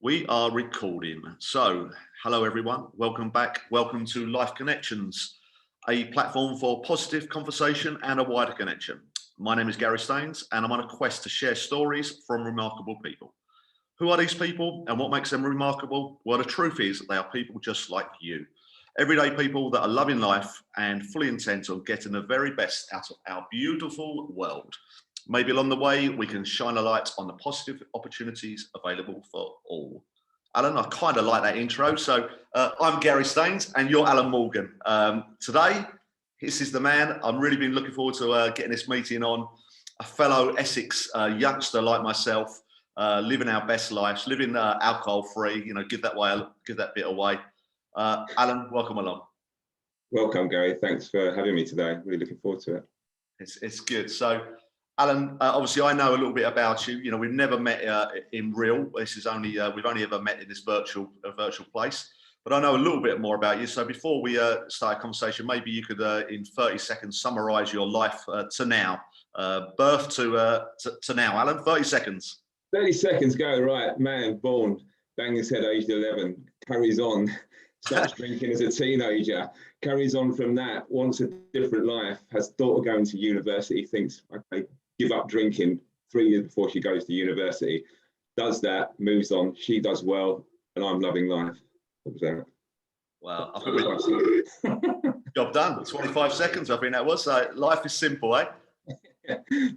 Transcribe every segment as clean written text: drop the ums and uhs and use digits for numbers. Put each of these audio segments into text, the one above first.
We are recording. So, hello everyone. Welcome back. Welcome to Life Connections, a platform for positive conversation and a wider connection. My name is Gary Staines, and I'm on a quest to share stories from remarkable people. Who are these people and what makes them remarkable? Well, the truth is they are people just like you. Everyday people that are loving life and fully intent on getting the very best out of our beautiful world. Maybe along the way, we can shine a light on the positive opportunities available for all. Alan, I kind of like that intro. So I'm Gary Staines and you're Alan Morgan. Today, this is the man. I've really been looking forward to getting this meeting on. A fellow Essex youngster like myself, living our best lives, living alcohol-free, give that bit away. Alan, welcome along. Welcome, Gary. Thanks for having me today. Really looking forward to it. It's good. So, Alan, obviously I know a little bit about you. We've never met in real. This is only we've only ever met in this virtual place. But I know a little bit more about you. So before we start a conversation, maybe you could, in 30 seconds, summarise your life to now, birth to now. Alan, 30 seconds. 30 seconds, go. Right, man, born, banged his head aged 11, carries on, starts drinking as a teenager, carries on from that, wants a different life, has thought of going to university, thinks, okay, give up drinking 3 years before she goes to university, does that, moves on, she does well, and I'm loving life. What was that? Wow, I think job done. 25 seconds, I think that was. So life is simple, eh?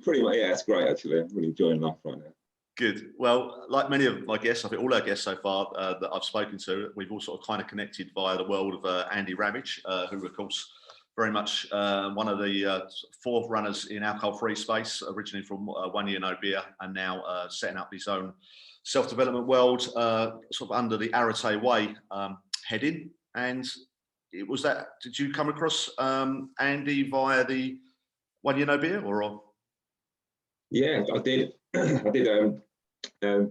Pretty much, yeah, it's great actually. I'm really enjoying life right now. Good. Well, like many of my guests, I think all our guests so far that I've spoken to, we've all sort of kind of connected via the world of Andy Ramage, who, of course, very much one of the forerunners in alcohol-free space, originally from 1 Year No Beer, and now setting up his own self-development world, sort of under the Arate Way heading. And it was that. Did you come across Andy via the 1 Year No Beer, or? Yeah, I did. I did.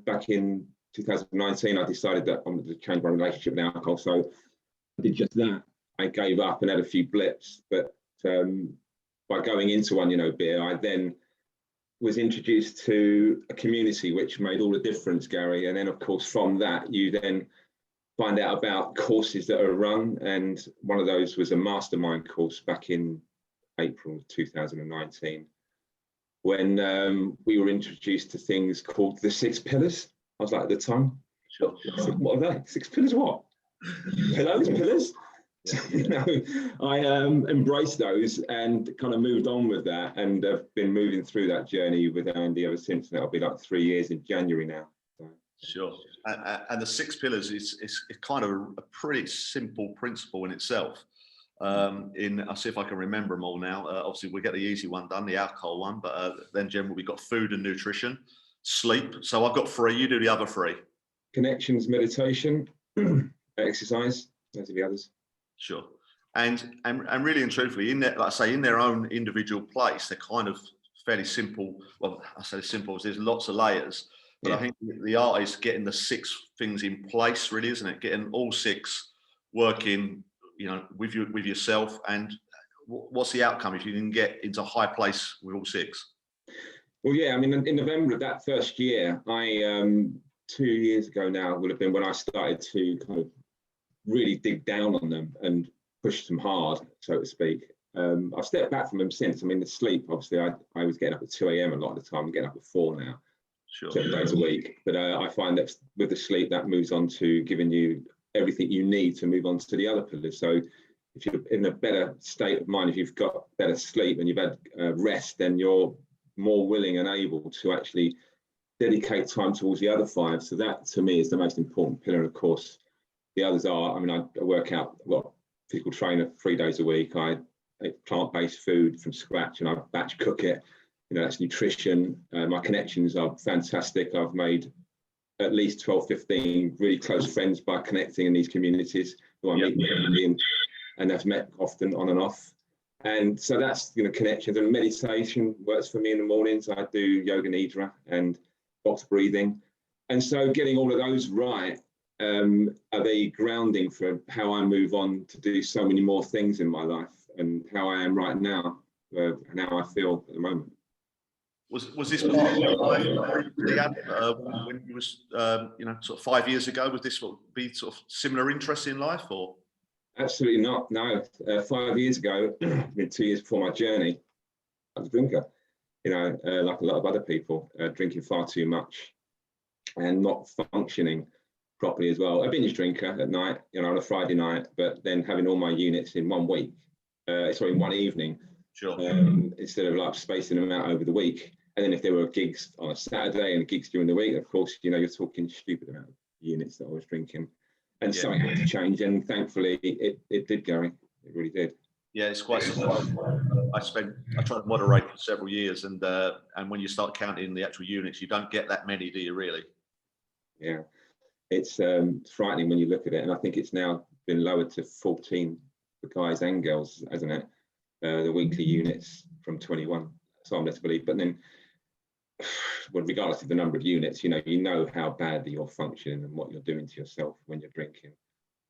Back in 2019, I decided that I wanted to change my relationship with alcohol. So I did just that. I gave up and had a few blips. But by going into 1 Year No Beer, I then was introduced to a community which made all the difference, Gary. And then, of course, from that, you then find out about courses that are run. And one of those was a mastermind course back in April 2019. When we were introduced to things called the 6 pillars. I was like, at the time, Sure. What are they? 6 pillars what? Pillars? Yeah. I embraced those and kind of moved on with that, and have been moving through that journey with Andy ever since. That'll be like 3 years in January now. So. Sure. And the 6 pillars is kind of a pretty simple principle in itself. I'll see if I can remember them all now. Obviously, we get the easy one done, the alcohol one, but then generally we've got food and nutrition, sleep. So I've got 3. You do the other 3. Connections, meditation, exercise. Those are the others. Sure. And really and truthfully, in their, like I say, in their own individual place, they're kind of fairly simple. Well, I say simple as there's lots of layers, but yeah. I think the art is getting the 6 things in place, really, isn't it? Getting all 6 working, with yourself, and what's the outcome if you can get into a high place with all 6? Well, yeah, I mean, in November of that first year, 2 years ago now would have been when I started to kind of really dig down on them and push them hard, so to speak. I've stepped back from them since. I mean, the sleep, obviously, I was getting up at 2 a.m. a lot of the time. I'm getting up at 4 now, sure, 7 days a week. But I find that with the sleep, that moves on to giving you everything you need to move on to the other pillars. So if you're in a better state of mind, if you've got better sleep and you've had rest, then you're more willing and able to actually dedicate time towards the other 5. So that, to me, is the most important pillar. And of course, the others are, I mean, I work out, I've got a physical trainer 3 days a week. I eat plant-based food from scratch and I batch cook it. That's nutrition. My connections are fantastic. I've made at least 12, 15 really close friends by connecting in these communities who I meet regularly, and that's met often on and off. And so that's, connections. And meditation works for me in the mornings. I do yoga nidra and box breathing. And so getting all of those right are the grounding for how I move on to do so many more things in my life and how I am right now, and how I feel at the moment. Was this part of your life previously, when you was sort of 5 years ago? Was this what be sort of similar interests in life, or? Absolutely not. No, 5 years ago, 2 years before my journey, I was a drinker. Like a lot of other people, drinking far too much and not functioning properly as well. A binge drinker at night, on a Friday night, but then having all my units in 1 week, in 1 evening, Sure. Instead of like spacing them out over the week. And then if there were gigs on a Saturday and gigs during the week, of course, you're talking stupid amount of units that I was drinking. And something had to change, and thankfully it did, Gary. It really did. Yeah, it's quite surprising. I tried to moderate for several years, and when you start counting the actual units, you don't get that many, do you really? Yeah, it's frightening when you look at it, and I think it's now been lowered to 14 for guys and girls, hasn't it? The weekly units from 21. So I'm led to believe, but then, well, regardless of the number of units, you know how badly you're functioning and what you're doing to yourself when you're drinking,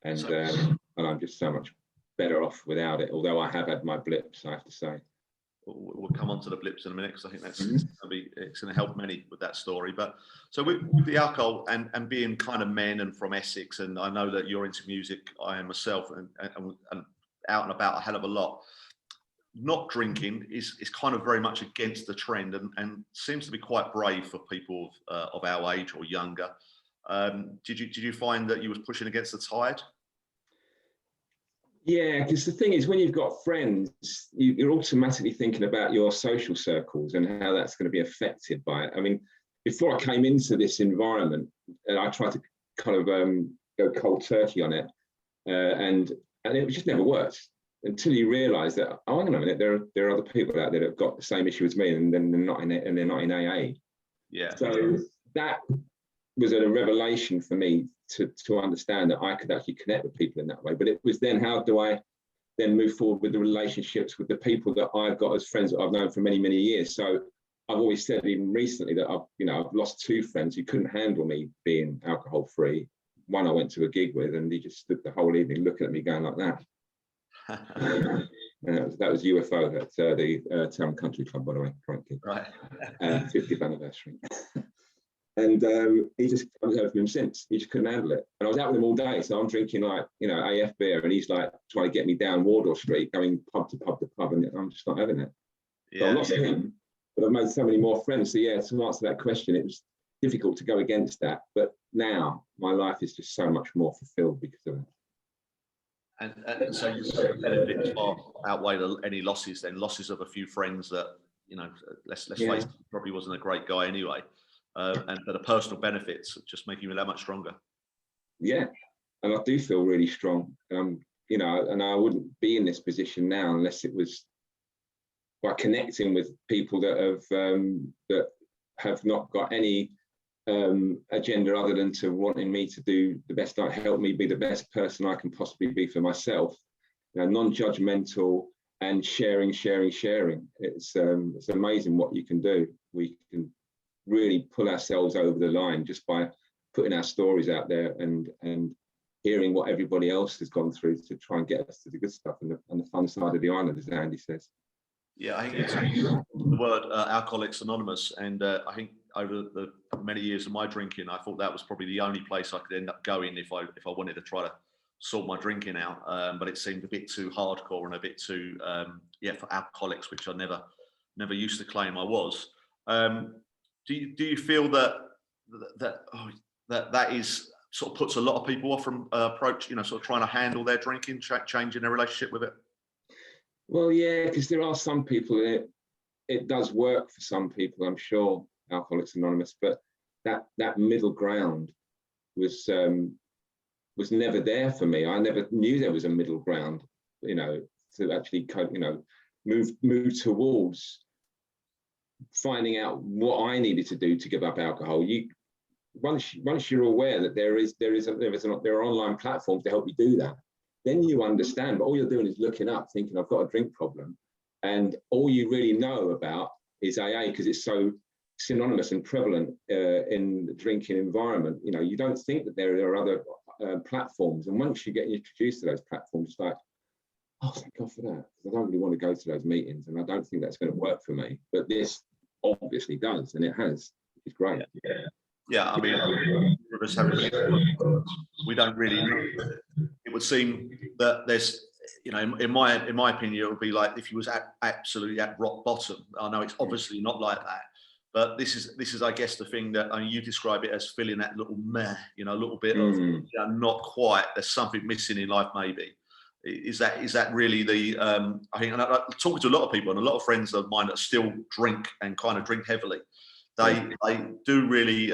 and I'm just so much better off without it. Although I have had my blips, I have to say. We'll come on to the blips in a minute, because I think that's it's going to help many with that story. But so with the alcohol and being kind of men and from Essex, and I know that you're into music, I am myself, and out and about a hell of a lot. Not drinking is kind of very much against the trend, and seems to be quite brave for people of our age or younger. Did you find that you was pushing against the tide? Yeah, because the thing is, when you've got friends, you're automatically thinking about your social circles and how that's going to be affected by it. I mean, before I came into this environment, I tried to kind of go cold turkey on it, and it just never worked until you realise that, oh, hang on a minute, there are other people out there that have got the same issue as me, and then they're not in AA. Yeah. So that was a revelation for me to understand that I could actually connect with people in that way. But it was then, how do I then move forward with the relationships with the people that I've got as friends that I've known for many, many years? So I've always said, even recently, that I've lost 2 friends who couldn't handle me being alcohol free. One I went to a gig with, and he just stood the whole evening looking at me going like that. That was UFO at the Town Country Club, by the way, frankly. Right. 50th anniversary. And he just comes over from him since. He just couldn't handle it. And I was out with him all day, so I'm drinking AF beer, and he's like trying to get me down Wardour Street, going pub to pub to pub, and I'm just not having it. Yeah. So I lost him, but I've made so many more friends. So yeah, to answer that question, it was difficult to go against that. But now my life is just so much more fulfilled because of it. And so you said the benefits far outweigh any losses. Then losses of a few friends that let's face it, probably wasn't a great guy anyway. And for the personal benefits, just making you that much stronger. Yeah, and I do feel really strong. And I wouldn't be in this position now unless it was by connecting with people that have not got any agenda other than to wanting me to do the best, help me be the best person I can possibly be for myself. Non-judgmental and sharing. It's amazing what you can do. We can really pull ourselves over the line just by putting our stories out there and hearing what everybody else has gone through to try and get us to the good stuff and the fun side of the island, as Andy says. Yeah, I think it's the word Alcoholics Anonymous, and I think over the many years of my drinking, I thought that was probably the only place I could end up going if I wanted to try to sort my drinking out. But it seemed a bit too hardcore and a bit too for alcoholics, which I never used to claim I was. Do you feel that is sort of puts a lot of people off from approach, sort of trying to handle their drinking, changing their relationship with it? Well, yeah, because there are some people it does work for some people, I'm sure, Alcoholics Anonymous, but that middle ground was never there for me. I never knew there was a middle ground, to actually move towards finding out what I needed to do to give up alcohol. Once you're aware that there are online platforms to help you do that, then you understand. But all you're doing is looking up, thinking I've got a drink problem, and all you really know about is AA because it's so synonymous and prevalent in the drinking environment. You don't think that there are other platforms, and once you get introduced to those platforms, it's like, oh, thank God for that. I don't really want to go to those meetings, and I don't think that's going to work for me. But this obviously does, and it has. It's great. Yeah, I mean, we don't really know. It would seem that there's, you know, in my opinion, it would be like if you was absolutely at rock bottom. I know it's obviously not like that, but this is, I guess, the thing that, I mean, you describe it as feeling that little meh, you know, a little bit of, you know, not quite. There's something missing in life, maybe. Is that really the? I think, and I talk to a lot of people, and a lot of friends of mine that still drink and kind of drink heavily. They do really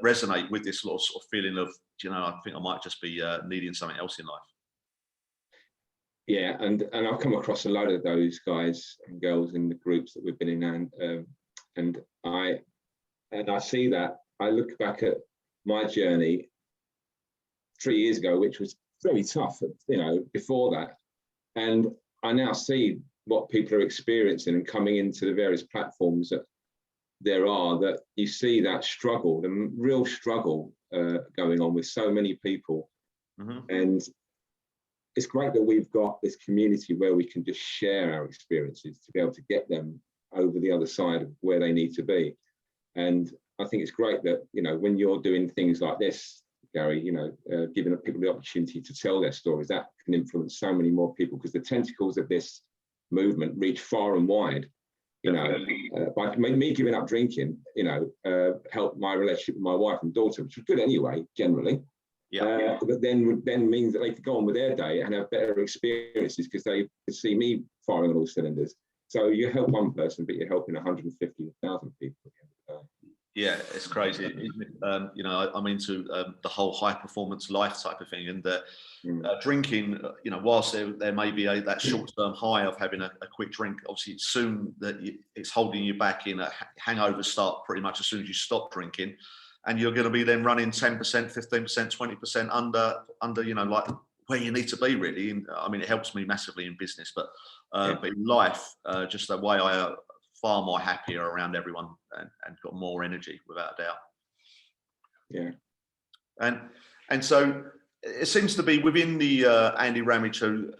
resonate with this sort of feeling of, you know, I think I might just be needing something else in life. Yeah, and I've come across a lot of those guys and girls in the groups that we've been in, and I see that. I look back at my journey 3 years ago, which was very tough, you know, before that, and I now see what people are experiencing and coming into the various platforms that there are, that you see that struggle, the real struggle going on with so many people. And it's great that we've got this community where we can just share our experiences to be able to get them over the other side of where they need to be. And I think it's great that, you know, when you're doing things like this, Gary, you know, giving people the opportunity to tell their stories, that can influence so many more people, because the tentacles of this movement reach far and wide. You know, by me giving up drinking, you know, helped my relationship with my wife and daughter, which was good anyway, generally. But then means that they could go on with their day and have better experiences because they could see me firing on all cylinders. So you help one person, but you're helping 150,000 people. Yeah, it's crazy. You know, I'm into the whole high performance life type of thing, and drinking. You know, whilst there may be that short term high of having a quick drink, obviously it's soon that it's holding you back in. Hangovers start pretty much as soon as you stop drinking, and you're going to be then running 10%, 15%, 20% under, you know, like where you need to be really. And I mean, it helps me massively in business, but in life, just the way I far more happier around everyone and got more energy without a doubt. Yeah. And so it seems to be within the Andy Ramage, who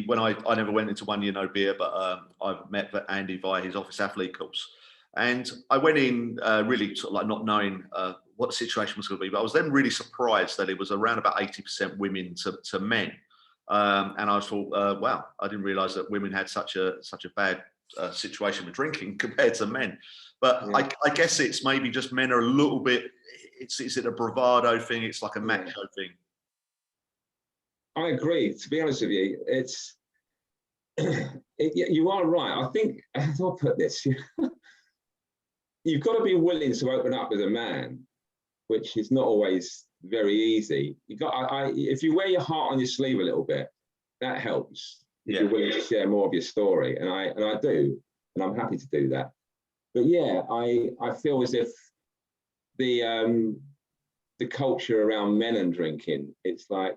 when I never went into 1 year no beer, but I've met Andy via his office athlete course. And I went in really sort of like not knowing what the situation was going to be, but I was then really surprised that it was around about 80% women to men. And I thought, wow, I didn't realize that women had such a bad situation with drinking compared to men. But I guess it's maybe just men are a little bit, is it a bravado thing? It's like a macho thing. I agree. To be honest with you, you are right. I think, as I'll put this, you've got to be willing to open up as a man, which is not always very easy. If you wear your heart on your sleeve a little bit, that helps. If you're willing to share more of your story, and I do, and I'm happy to do that. But yeah, I feel as if the culture around men and drinking, it's like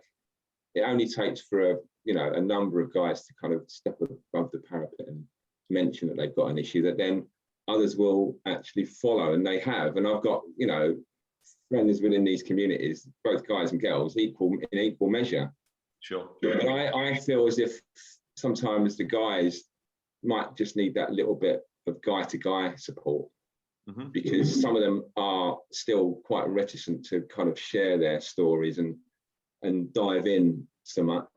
it only takes for a number of guys to kind of step above the parapet and mention that they've got an issue, that then others will actually follow, and they have. And I've got, you know, friends within these communities, both guys and girls, in equal measure. Sure. But I feel as if sometimes the guys might just need that little bit of guy-to-guy support, because some of them are still quite reticent to kind of share their stories and dive in so much.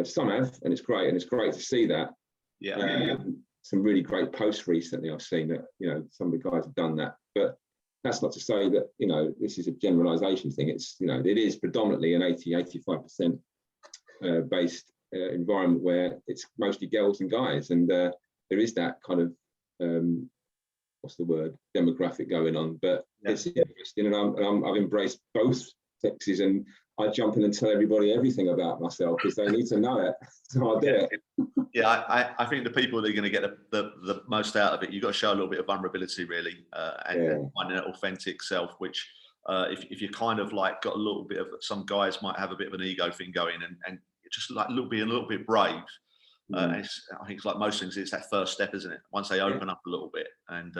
Some have, and it's great to see that. Some really great posts recently I've seen that, you know, some of the guys have done that, but that's not to say that, you know, this is a generalization thing. It's, you know, it is predominantly an 85% based environment where it's mostly girls and guys, and there is that kind of what's the word, demographic going on. But it's interesting, and I've embraced both sexes, and I jump in and tell everybody everything about myself because they need to know it, so I do it. I think the people that are going to get the most out of it, you've got to show a little bit of vulnerability really, and find an authentic self, which if you kind of like got a little bit of, some guys might have a bit of an ego thing going, and just like being a little bit brave. I think it's like most things, it's that first step, isn't it? Once they open up a little bit, and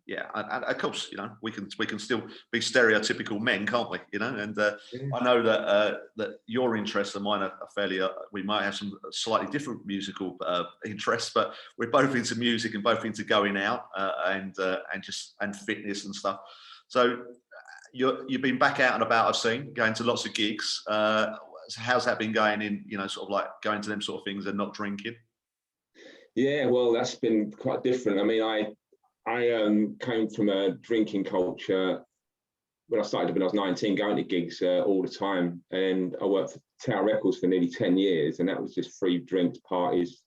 Yeah, and of course, we can still be stereotypical men, can't we? And I know that your interests and mine are fairly. We might have some slightly different musical interests, but we're both into music and both into going out and fitness and stuff. So you've been back out and about. I've seen going to lots of gigs. How's that been going in? Sort of like going to them sort of things and not drinking. Yeah, well, that's been quite different. I mean, I came from a drinking culture when I started when I was 19, going to gigs all the time. And I worked for Tower Records for nearly 10 years. And that was just free drinks, parties,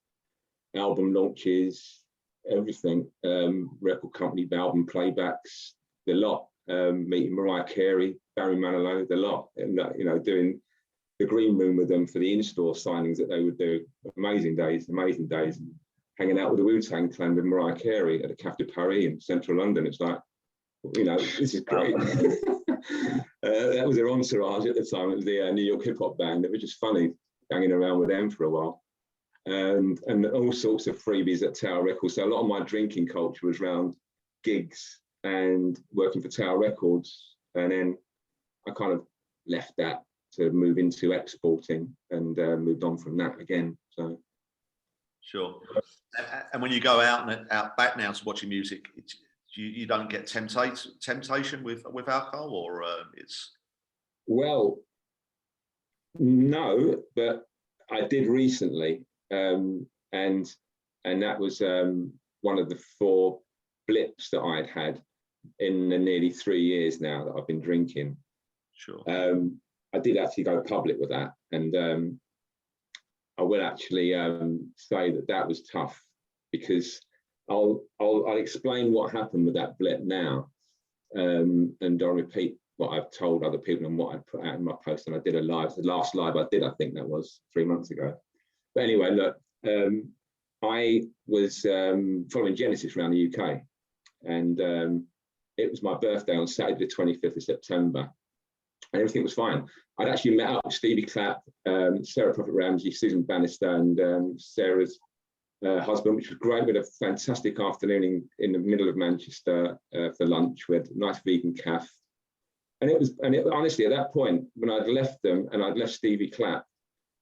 album launches, everything. Record company, album playbacks, the lot. Meeting Mariah Carey, Barry Manilow, the lot. And, doing the green room with them for the in-store signings that they would do. Amazing days. Hanging out with the Wu-Tang Clan with Mariah Carey at the Café de Paris in central London. It's like, this is great. That was their entourage at the time. It was the New York hip hop band. It was just funny hanging around with them for a while. And all sorts of freebies at Tower Records. So a lot of my drinking culture was around gigs and working for Tower Records. And then I kind of left that to move into exporting and moved on from that again. So. Sure. And when you go out and out back now to watching music, you don't get temptation with alcohol, or it's. Well, no, but I did recently, and that was one of the 4 blips that I'd had in the nearly 3 years now that I've been drinking. Sure. I did actually go public with that, and I will actually say that was tough, because I'll explain what happened with that blip now, and I'll repeat what I've told other people and what I put out in my post. And I did the last live I did, I think that was 3 months ago. But anyway, look, I was following Genesis around the UK, and it was my birthday on Saturday the 25th of September. And everything was fine. I'd actually met up with Stevie Clapp, Sarah Prophet Ramsey, Susan Bannister, and Sarah's husband, which was great. We had a fantastic afternoon in the middle of Manchester for lunch. We had a nice vegan cafe. And honestly, at that point, when I'd left them and I'd left Stevie Clapp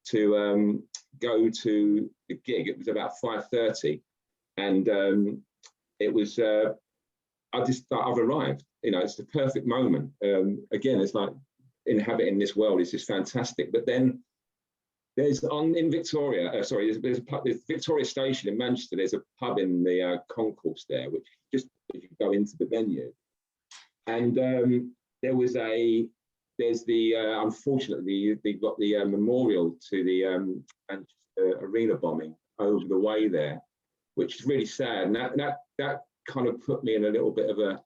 to go to the gig, it was about 5:30. And it was, I've arrived. It's the perfect moment. Again, it's like inhabiting this world is just fantastic. But then there's in Victoria, there's Victoria Station in Manchester. There's a pub in the concourse there, which just if you go into the venue, and unfortunately they've got the memorial to the Manchester arena bombing over the way there, which is really sad. And that kind of put me in a little bit of a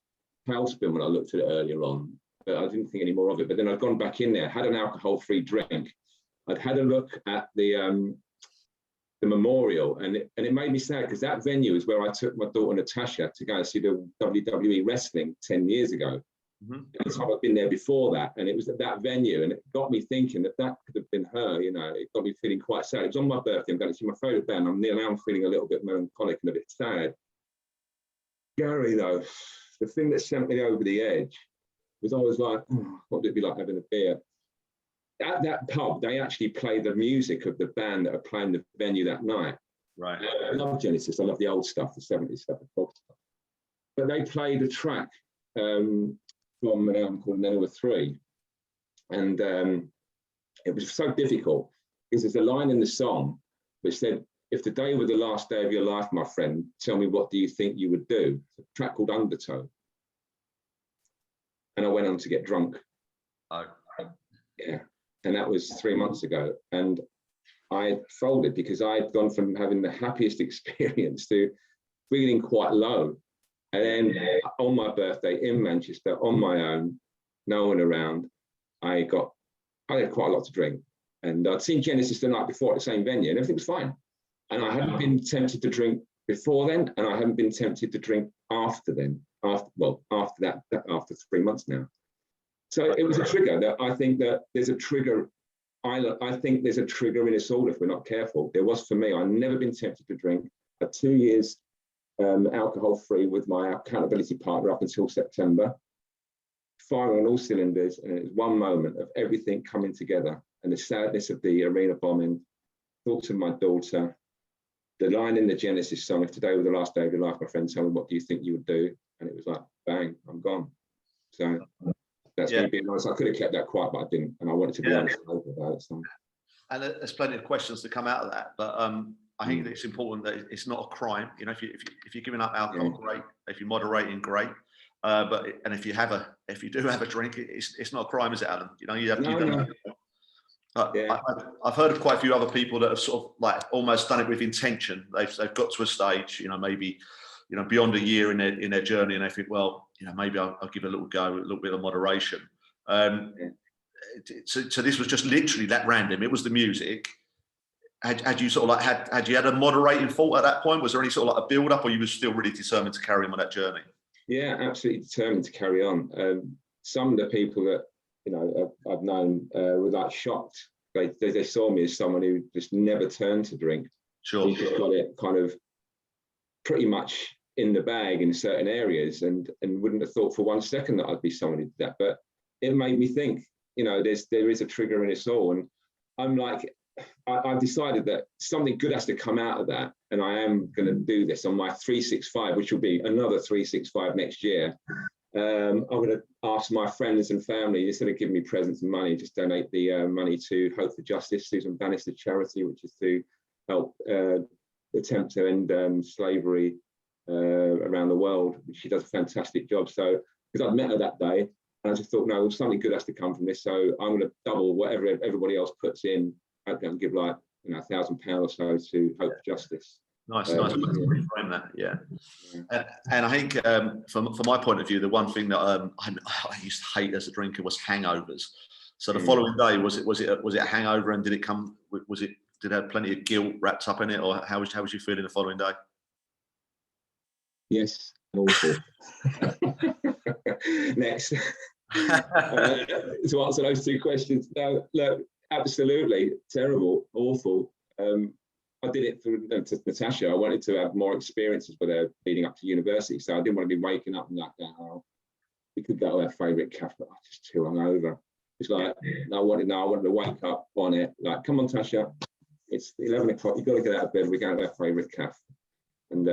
tailspin when I looked at it earlier on, but I didn't think any more of it. But then I'd gone back in there, had an alcohol-free drink. I'd had a look at the memorial, and it made me sad, because that venue is where I took my daughter Natasha to go and see the WWE wrestling 10 years ago. Mm-hmm. And so I'd been there before that, and it was at that venue, and it got me thinking that could have been her. It got me feeling quite sad. It was on my birthday. I'm going to see my favourite band. I'm feeling a little bit melancholic and a bit sad. Gary, though, the thing that sent me over the edge was I was like, what would it be like having a beer? At that pub, they actually play the music of the band that are playing the venue that night. Right. I love Genesis. I love the old stuff, the 70s stuff, the folk stuff. But they played a track from an album called There Were Three. And it was so difficult, because there's a line in the song which said, "If the day were the last day of your life, my friend, tell me, what do you think you would do?" It's a track called Undertow. And I went on to get drunk. Oh. Yeah. And that was 3 months ago. And I folded, because I'd gone from having the happiest experience to feeling quite low. And then on my birthday in Manchester, on my own, no one around, I had quite a lot to drink. And I'd seen Genesis the night before at the same venue, and everything was fine. And I hadn't been tempted to drink before then, and I haven't been tempted to drink after then. After 3 months now. So it was a trigger that I think that there's a trigger. I think there's a trigger in us all if we're not careful. There was for me. I've never been tempted to drink. For 2 years, alcohol-free with my accountability partner up until September, firing on all cylinders, and it was one moment of everything coming together, and the sadness of the arena bombing, thoughts of my daughter, the line in the Genesis song, "If today were the last day of your life, my friend, tell me what do you think you would do?" And it was like, bang, I'm gone. So that's me being honest. I could have kept that quiet, but I didn't, and I wanted to be honest about it. So. And there's plenty of questions to come out of that, but I think that it's important that it's not a crime. You know, if you're giving up alcohol, great. If you're moderating, great. But if you do have a drink, it's not a crime, is it, Alan? You know, you have. I've heard of quite a few other people that have sort of like almost done it with intention. They've got to a stage, you know, maybe, you know, beyond a year in their journey, and they think, well, you know, maybe I'll give it a little go, a little bit of moderation. So this was just literally that random. It was the music. Had you sort of like had you had a moderating thought at that point? Was there any sort of like a build up, or you were still really determined to carry on that journey? Yeah, absolutely determined to carry on. Some of the people that, you know, I've known were like shocked. They saw me as someone who just never turned to drink. Sure. He just got it kind of pretty much in the bag in certain areas, and wouldn't have thought for one second that I'd be someone who did that. But it made me think, you know, there is a trigger in us all, and I'm like, I've decided that something good has to come out of that, and I am going to do this on my 365, which will be another 365 next year. I'm going to ask my friends and family, instead of giving me presents and money, just donate the money to Hope for Justice, Susan Bannister's charity, which is to help attempt to end slavery around the world. She does a fantastic job. So, because I'd met her that day, and I just thought, no, something good has to come from this. So I'm going to double whatever everybody else puts in. I'm going to give like, you know, £1,000 or so to Hope for Justice. Nice way to reframe that, yeah. And I think from my point of view, the one thing that I used to hate as a drinker was hangovers. So the following day, was it a hangover, and did it have plenty of guilt wrapped up in it, or how was you feeling the following day? Yes, awful. Next. To answer those two questions, no, look, absolutely terrible, awful. I did it for Natasha. I wanted to have more experiences with her leading up to university, so I didn't want to be waking up and like, oh, we could go to our favourite cafe, but I was just too hungover. It's like, I wanted to wake up on it, like, come on, Tasha, it's 11 o'clock, you've got to get out of bed, we're going to our favourite cafe. And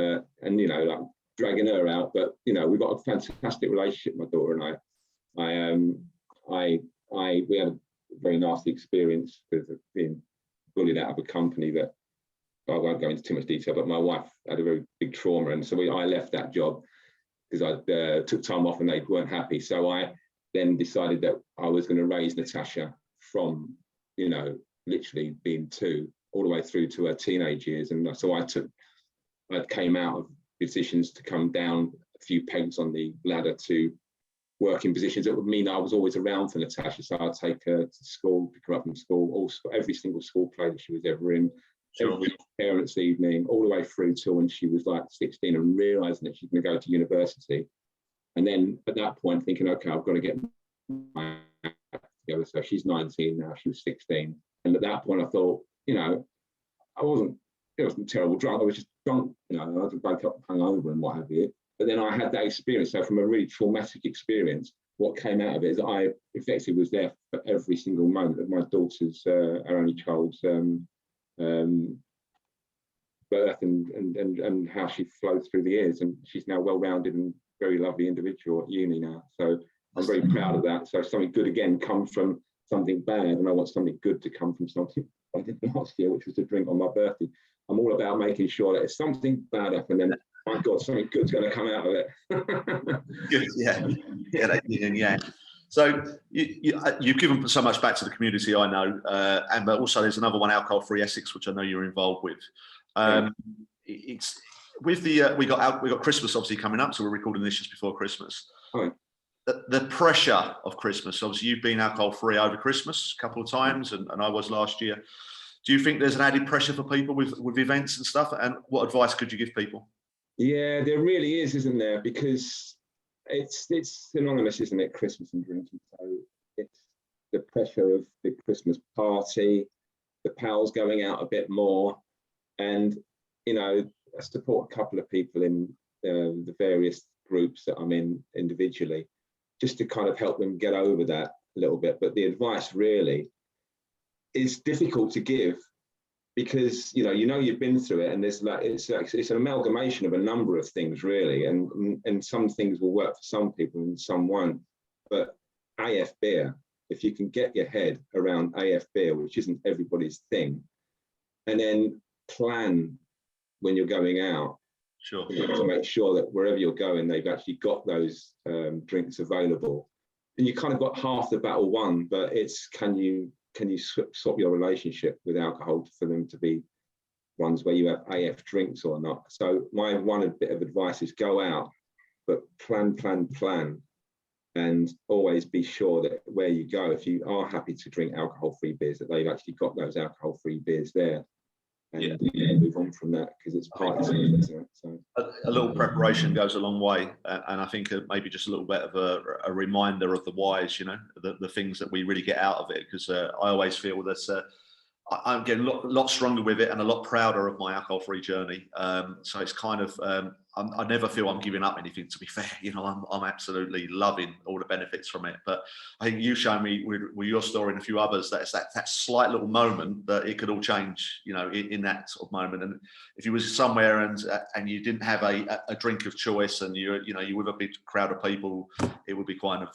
you know, like dragging her out, but you know, we've got a fantastic relationship, my daughter and I. We had a very nasty experience with being bullied out of a company that I won't go into too much detail, but my wife had a very big trauma, and so I left that job because I took time off and they weren't happy. So I then decided that I was going to raise Natasha from, you know, literally being 2 all the way through to her teenage years, and so I came out of positions to come down a few pegs on the ladder to work in positions that would mean I was always around for Natasha. So I'd take her to school, pick her up from school, every single school play that she was ever in, every parents' evening, all the way through till when she was like 16 and realising that she's going to go to university. And then at that point thinking, okay, I've got to get my act together. So she's 19 now, she was 16. And at that point I thought, you know, it wasn't terrible drunk, I was just drunk, you know, I had to wake up hungover and what have you. But then I had that experience. So from a really traumatic experience, what came out of it is I effectively was there for every single moment of my daughter's, our only child's birth and how she flowed through the years. And she's now well-rounded and very lovely individual at uni now. So I'm very proud of that. So something good again comes from something bad, and I want something good to come from something I did last year, which was to drink on my birthday. I'm all about making sure that if something bad happened, then my God, something good's going to come out of it. Good, yeah. So you've given so much back to the community, I know, and but also there's another one, Alcohol Free Essex, which I know you're involved with. It's with the we got Christmas obviously coming up, so we're recording this just before Christmas. Right. The pressure of Christmas. Obviously, you've been alcohol free over Christmas a couple of times, and I was last year. Do you think there's an added pressure for people with events and stuff? And what advice could you give people? Yeah, there really is, isn't there? Because it's synonymous, isn't it? Christmas and drinking. So it's the pressure of the Christmas party, the pals going out a bit more, and you know, support a couple of people in the various groups that I'm in individually, just to kind of help them get over that a little bit. But the advice really is difficult to give, because you've been through it, and there's it's an amalgamation of a number of things really, and some things will work for some people and some won't. But AF beer, if you can get your head around AF beer, which isn't everybody's thing, and then plan when you're going out, sure, to make sure that wherever you're going, they've actually got those drinks available, and you kind of got half the battle won. But it's can you swap your relationship with alcohol for them to be ones where you have AF drinks or not? So my one bit of advice is go out, but plan, and always be sure that where you go, if you are happy to drink alcohol-free beers, that they've actually got those alcohol-free beers there. And move on from that, because it's part of it. So a little preparation goes a long way, and I think maybe just a little bit of a reminder of the whys, the things that we really get out of it, because I always feel that I'm getting a lot stronger with it and a lot prouder of my alcohol-free journey. So it's kind of, I never feel I'm giving up anything, to be fair. I'm absolutely loving all the benefits from it. But I think you show me with your story and a few others, that it's that slight little moment that it could all change, in that sort of moment. And if you was somewhere and you didn't have a drink of choice, and you're with a big crowd of people, it would be kind of,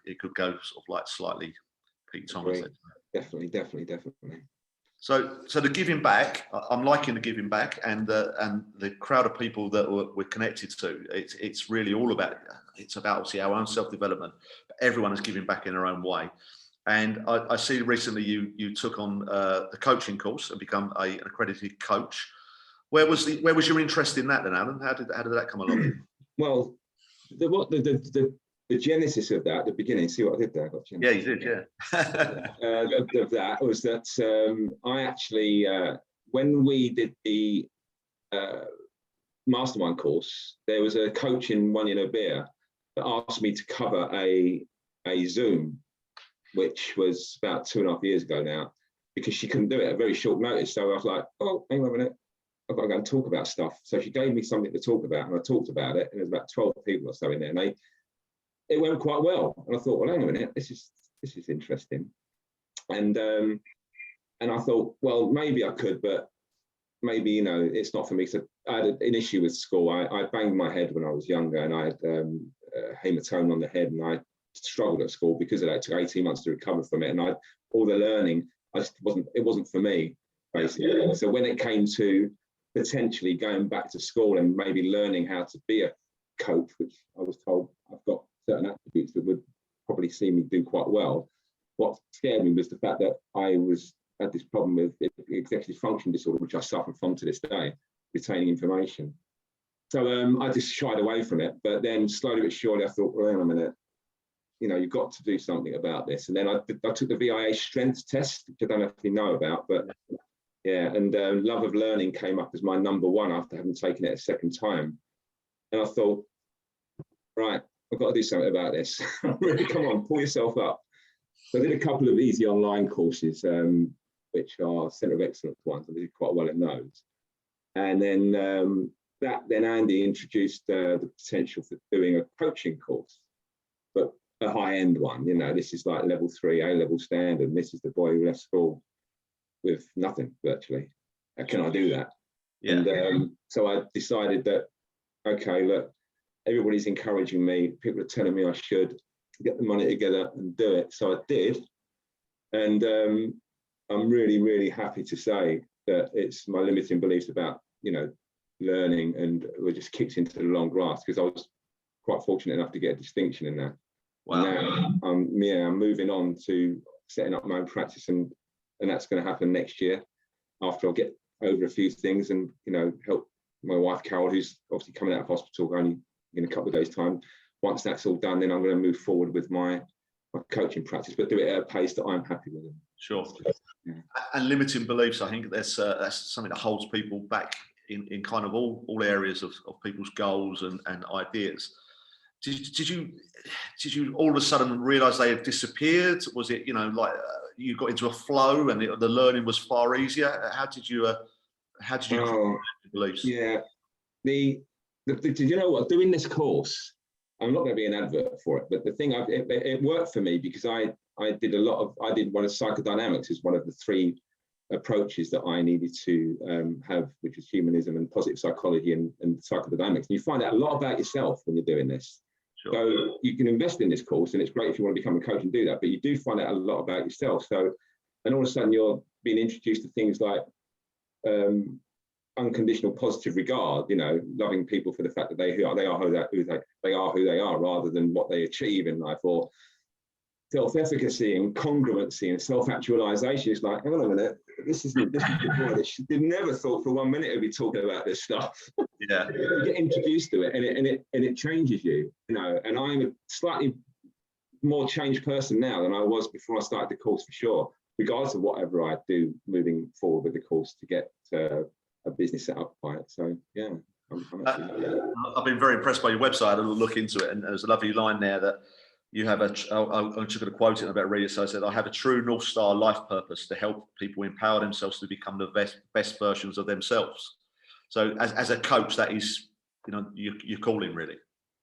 it could go sort of like slightly Pete Thomas. Definitely. So the giving back, I'm liking the giving back, and the crowd of people that we're connected to. It's really all about. It's about obviously our own self-development, but everyone is giving back in their own way. And I see recently you took on the coaching course and become an accredited coach. Where was your interest in that then, Alan? How did that come along? Well, the genesis of that, the beginning, see what I did there? Yeah, you did, yeah. Of that was that I actually, when we did the mastermind course, there was a coach in One Year No Beer that asked me to cover a Zoom, which was about 2.5 years ago now, because she couldn't do it at very short notice. So I was like, oh, hang on a minute, I've got to go and talk about stuff. So she gave me something to talk about, and I talked about it, and there was about 12 people or so in there, and it went quite well. And I thought, well, hang on a minute, this is interesting. And I thought, well, maybe I could, but maybe, it's not for me. So I had an issue with school. I banged my head when I was younger, and I had hematoma on the head, and I struggled at school because of that. It took 18 months to recover from it. And all the learning, it wasn't for me, basically. Yeah. So when it came to potentially going back to school and maybe learning how to be a coach, which I was told I've got certain attributes that would probably see me do quite well. What scared me was the fact that I had this problem with executive function disorder, which I suffer from to this day, retaining information. So I just shied away from it. But then slowly but surely, I thought, well, hang on a minute, you've got to do something about this. And then I took the VIA strength test, which I don't know if you know about, but yeah, and love of learning came up as my number one after having taken it a second time. And I thought, right, I've got to do something about this. Really, come on, pull yourself up. So I did a couple of easy online courses, which are Centre of Excellence ones. I did quite well in those. And then then Andy introduced the potential for doing a coaching course, but a high-end one. This is like level 3, A-level standard. And this is the boy who left school with nothing virtually. How can I do that? Yeah. And so I decided that, okay, look, everybody's encouraging me. People are telling me I should get the money together and do it. So I did. And I'm really, really happy to say that it's my limiting beliefs about, learning, and we're just kicked into the long grass, because I was quite fortunate enough to get a distinction in that. Wow. Now I'm moving on to setting up my own practice, and that's going to happen next year after I get over a few things and, help my wife, Carol, who's obviously coming out of hospital only in a couple of days' time. Once that's all done, then I'm going to move forward with my coaching practice, but do it at a pace that I'm happy with. Sure. Yeah. And limiting beliefs, I think that's something that holds people back in kind of all areas of people's goals and ideas. Did you all of a sudden realise they had disappeared? Was it, you got into a flow and the learning was far easier? How did you beliefs? Yeah, did you know what? Doing this course, I'm not going to be an advert for it, but the thing it worked for me because I did one of psychodynamics is one of the 3 approaches that I needed to have, which is humanism and positive psychology and psychodynamics. And you find out a lot about yourself when you're doing this. Sure. So you can invest in this course, and it's great if you want to become a coach and do that, but you do find out a lot about yourself. So, and all of a sudden you're being introduced to things like unconditional positive regard, loving people for the fact that they are who they are, rather than what they achieve in life, or self-efficacy and congruency and self-actualization. It's like, hang on a minute, this is they've never thought for 1 minute it'd be talking about this stuff. Yeah. You get introduced to it, and it changes you, and I'm a slightly more changed person now than I was before I started the course, for sure, regardless of whatever I do moving forward with the course to get a business set up by it. So yeah, I've been very impressed by your website. I had a look into it, and there's a lovely line there that you have I'm just going to quote it about read it. So I said, I have a true North Star life purpose to help people empower themselves to become the best versions of themselves. So as a coach, that is, your calling, really.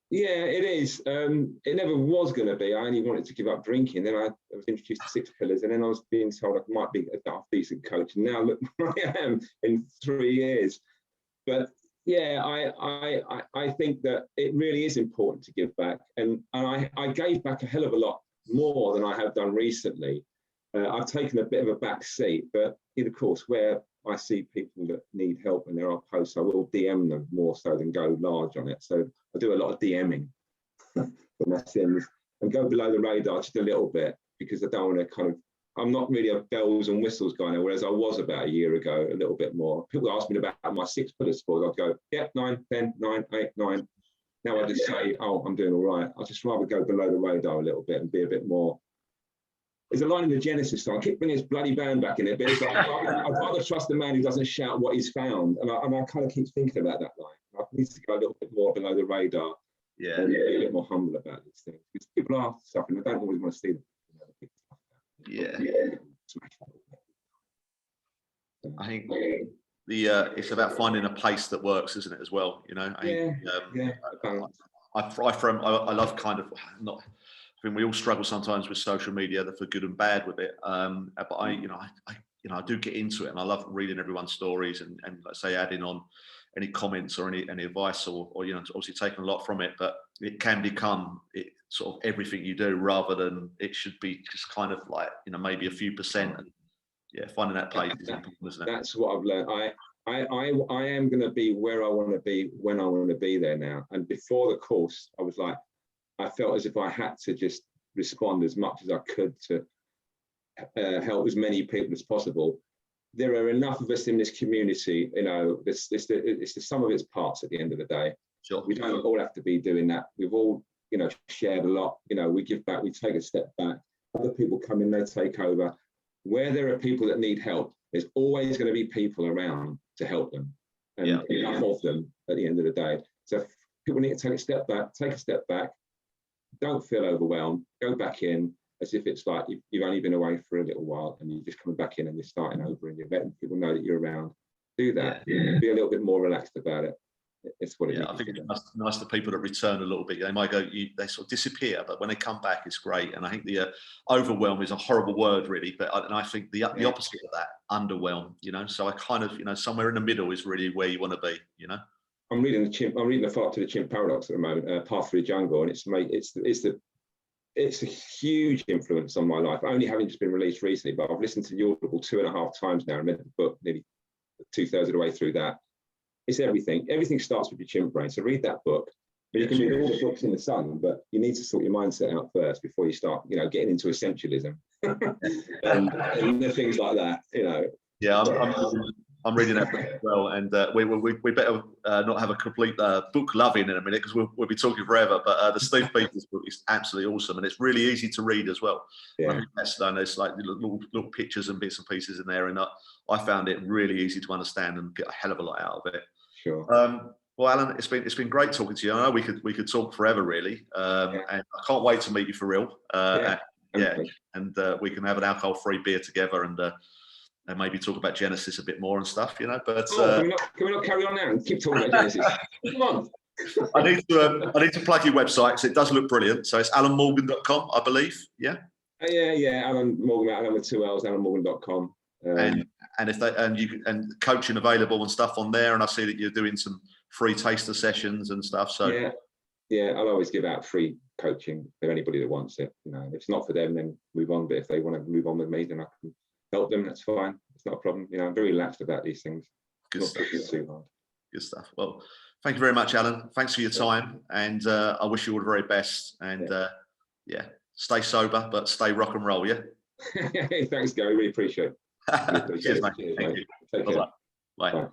Yeah, it is. It never was going to be. I only wanted to give up drinking. Then I was introduced to 6 pillars, and then I was being told I might be a half decent coach. And now look where I am in 3 years. But yeah, I think that it really is important to give back, and I gave back a hell of a lot more than I have done recently. I've taken a bit of a back seat, but of course, where I see people that need help and there are posts, I will DM them more so than go large on it. So I do a lot of DMing for my sins and go below the radar just a little bit, because I don't want to I'm not really a bells and whistles guy now, whereas I was about a year ago, a little bit more. People ask me about my 6 pillar scores. I'd go, yeah, 9, 10, 9, 8, 9. Now I just say, oh, I'm doing all right. I'd just rather go below the radar a little bit and be a bit more. There's a line in the Genesis song. I keep bringing this bloody band back in it, but it's like, I'd rather trust the man who doesn't shout what he's found. And I kind of keep thinking about that line. I need to go a little bit more below the radar. Yeah. And be a bit more humble about these things. Because people are suffering. I don't always want to see them. Yeah. I think it's about finding a pace that works, isn't it, as well? I love not. I think we all struggle sometimes with social media, for good and bad with it. But I do get into it, and I love reading everyone's stories and let's say adding on any comments or any advice or obviously taking a lot from it. But it can become sort of everything you do, rather than it should be just kind of like maybe a few percent. And finding that place is important, isn't it? That's what I've learned. I am going to be where I want to be when I want to be there now. And before the course, I was like, I felt as if I had to just respond as much as I could to help as many people as possible. There are enough of us in this community, it's the sum of its parts at the end of the day. Sure. We don't all have to be doing that. We've all, shared a lot. We give back, we take a step back. Other people come in, they take over. Where there are people that need help, there's always going to be people around to help them, and enough of them at the end of the day. So if people need to take a step back. Don't feel overwhelmed. Go back in as if it's like you've only been away for a little while, and you're just coming back in and you're starting over, and you're letting people know that you're around. Do that. Yeah. Be a little bit more relaxed about it. It's what it is. I think it's nice to people that return a little bit. They might go, they sort of disappear, but when they come back, it's great. And I think the overwhelm is a horrible word, really. But I think the opposite of that, underwhelm. So I kind of, somewhere in the middle is really where you want to be. I'm reading the follow-up to the Chimp Paradox at the moment, Path Through the Jungle, and it's a huge influence on my life. Only having just been released recently, but I've listened to the Audible 2.5 times now and read the book nearly 2/3 of the way through that. It's everything. Everything starts with your chimp brain. So read that book. But you can read all the books in the sun, but you need to sort your mindset out first before you start, getting into essentialism and things like that. Yeah, I'm reading that book as well, and we better not have a complete book loving in a minute, because we'll be talking forever. But the Steve Peters book is absolutely awesome, and it's really easy to read as well. Yeah. I think that's done. There's like little pictures and bits and pieces in there, and I found it really easy to understand and get a hell of a lot out of it. Sure. Well, Alan, it's been great talking to you. I know we could talk forever, really, and I can't wait to meet you for real. And we can have an alcohol-free beer together and and maybe talk about Genesis a bit more and stuff, you know. But can we not carry on now and keep talking about Genesis? Come on. I need to plug your website because it does look brilliant. So it's allanmorgan.com, I believe. Yeah. Yeah. Allan Morgan, Allan with 2 L's, allanmorgan.com. And coaching available and stuff on there. And I see that you're doing some free taster sessions and stuff. So yeah, I'll always give out free coaching for anybody that wants it. You know, if it's not for them, then move on. But if they want to move on with me, then I can help them. That's fine. It's not a problem. You know, I'm very relaxed about these things. Good not stuff. too hard. Good stuff. Well, thank you very much, Allan. Thanks for your time, and I wish you all the very best. And stay sober, but stay rock and roll. Yeah. Thanks, Gary. Really appreciate it. Cheers, mate. Thank you. Take care. Bye. Bye. Bye.